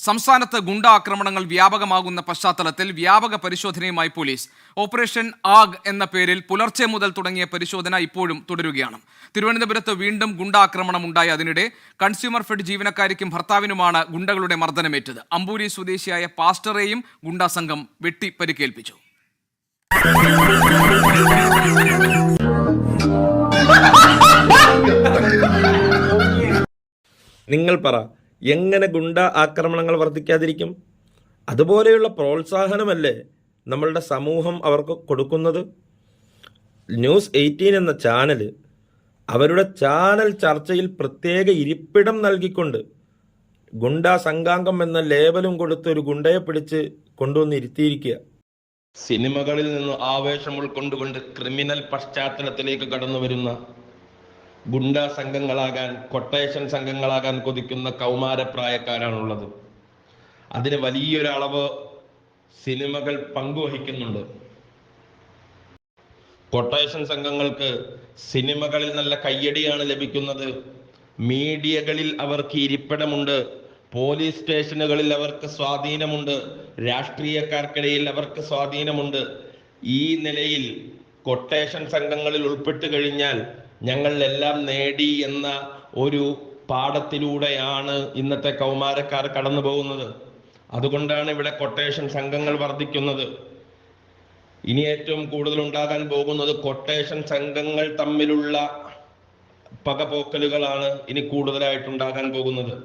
സംസ്ഥാനത്ത് ഗുണ്ട ആക്രമണങ്ങൾ വ്യാപകമാകുന്ന പശ്ചാത്തലത്തിൽ വ്യാപക പരിശോധനയുമായി പോലീസ്. ഓപ്പറേഷൻ ആഗ് എന്ന പേരിൽ പുലർച്ചെ മുതൽ തുടങ്ങിയ പരിശോധന ഇപ്പോഴും തുടരുകയാണ്. തിരുവനന്തപുരത്ത് വീണ്ടും ഗുണ്ടാക്രമണം ഉണ്ടായ അതിനിടെ കൺസ്യൂമർ ഫെഡ് ജീവനക്കാരിക്കും ഭർത്താവിനുമാണ് ഗുണ്ടകളുടെ മർദ്ദനമേറ്റത്. അമ്പൂരി സ്വദേശിയായ പാസ്റ്ററെയും ഗുണ്ടാ സംഘം വെട്ടി പരിക്കേൽപ്പിച്ചു. നിങ്ങൾ പറ, എങ്ങനെ ഗുണ്ട ആക്രമണങ്ങൾ വർദ്ധിക്കാതിരിക്കും? അതുപോലെയുള്ള പ്രോത്സാഹനമല്ലേ നമ്മളുടെ സമൂഹം അവർക്ക് കൊടുക്കുന്നത്? ന്യൂസ് 18 എന്ന ചാനൽ അവരുടെ ചാനൽ ചർച്ചയിൽ പ്രത്യേക ഇരിപ്പിടം നൽകിക്കൊണ്ട് ഗുണ്ടാ സംഘാംഗം എന്ന ലേബലും കൊടുത്ത് ഒരു ഗുണ്ടയെ പിടിച്ച് കൊണ്ടുവന്ന് ഇരുത്തിയിരിക്കുക. സിനിമകളിൽ നിന്ന് ആവേശം ഉൾക്കൊണ്ടുകൊണ്ട് ക്രിമിനൽ പശ്ചാത്തലത്തിലേക്ക് കടന്നു വരുന്ന ഗുണ്ടാ സംഘങ്ങളാകാൻ, കൊട്ടേഷൻ സംഘങ്ങളാകാൻ കൊതിക്കുന്ന കൗമാരപ്രായക്കാരാണുള്ളത്. അതിന് വലിയൊരളവ് സിനിമകൾ പങ്കുവഹിക്കുന്നുണ്ട്. കൊട്ടേഷൻ സംഘങ്ങൾക്ക് സിനിമകളിൽ നല്ല കയ്യടിയാണ് ലഭിക്കുന്നത്. മീഡിയകളിൽ അവർക്ക് ഇരിപ്പിടമുണ്ട്. പോലീസ് സ്റ്റേഷനുകളിൽ അവർക്ക് സ്വാധീനമുണ്ട്. രാഷ്ട്രീയക്കാർക്കിടയിൽ അവർക്ക് സ്വാധീനമുണ്ട്. ഈ നിലയിൽ കൊട്ടേഷൻ സംഘങ്ങളിൽ ഉൾപ്പെട്ടു കഴിഞ്ഞാൽ ഞങ്ങളെല്ലാം നേടി എന്ന ഒരു പാഠത്തിലൂടെയാണ് ഇന്നത്തെ കൗമാരക്കാർ കടന്നു പോകുന്നത്. അതുകൊണ്ടാണ് ഇവിടെ കൊട്ടേഷൻ സംഘങ്ങൾ വർദ്ധിക്കുന്നത്. ഇനി ഏറ്റവും കൂടുതൽ ഉണ്ടാകാൻ പോകുന്നത് കൊട്ടേഷൻ സംഘങ്ങൾ തമ്മിലുള്ള പകപോക്കലുകളാണ് ഇനി കൂടുതലായിട്ടുണ്ടാകാൻ പോകുന്നത്.